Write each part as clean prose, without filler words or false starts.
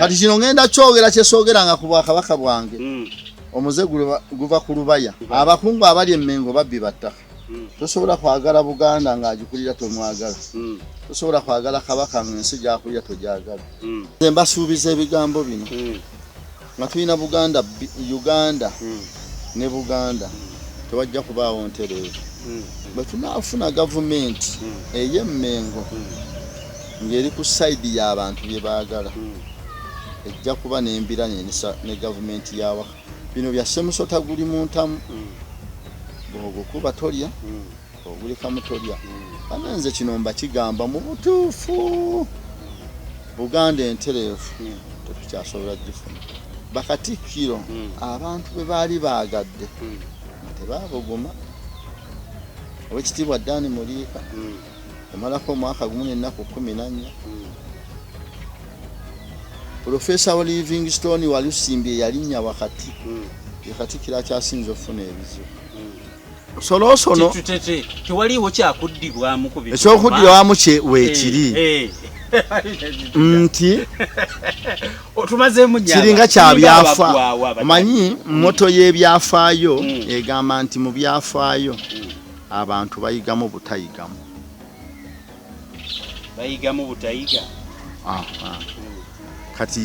kati kino ngenda kyogera kyesoogeranga ku bwakabaka bwange omuze guva ku lubaya abakungu abali emmengo babbi battaka tosobola kwagala Buganda ng'agikulira tomwagala tosobola kwagala kabaka ng'ensi gy'akulira togyagala nze mbasuubiza ebigambo bino nga tulina Uganda ne Buganda tewajja kubaawo ntereevu bwe tunaafuna gavumenti ey'emmengo ng'eri ku sayidi y'abantu bye baagala ejja kuba n'embiranye ne gavumenti y'awaka bino bya Ssemusota guli mu ntamu bw'ogukuba tolya ogulikamu tolya ana nze kino mbakigamba mu butuufu Buganda entereevu tetukyasobola gifuna bakatikkiro abantu bwe baali baagadde tebaabogoma Oweekitiibwa Dani Muliika omalako omwaka gumu n'ennaku 14 Professor Livingstone Walusimbi yalinnya wakati Katikkiro akyasinze okufuna ebizibu solosono tewaliwo kyakuddibwamu ku ekyokuddibwamu weekiri nti kiringa kyabyafa omanyi moto y'ebyafaayo egamba nti mu byafaayo abantu bayigamu butayigamu kati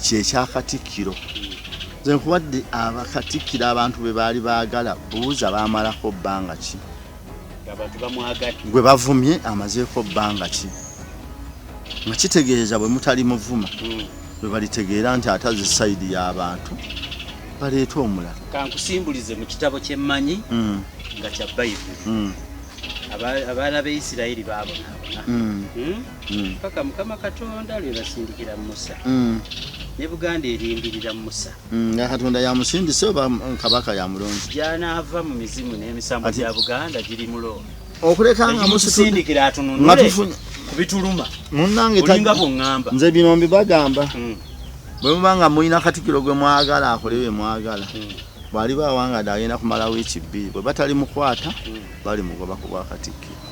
kyekyakatikkiro nze nkuwadde abakatikkiro abantu be baali baagala buuza baamalako bbanga ki gwe bavumye amazeeko bbanga ki nga kitegeeza bwe mutali muvuma bwe balitegeera nti ataze sayidi y'abantu baleeta omulala kankusimbulize mu kitabo kyemmanyi nga kya Bayibuli abaana b'Isirayiri baabonaabona paka Mukama Katonda lwe basindikira Musa ne Buganda erindirira Musa nga Katonda yamusindise oba kabaka yamulonzi gyanaava mu mizimu n'emisambo gya Buganda giri mulondo okulekanga musindikira atununule kubituluma munnange olinga bw'oŋŋamba nze bino mbibagamba bwe mubanga mulina Katikkiro gwe mwagala akole bye mwagala bw'ali baawanga agenda kumalawo 2 bwe batali mukwata bali mugoba ku bwa Katikkiro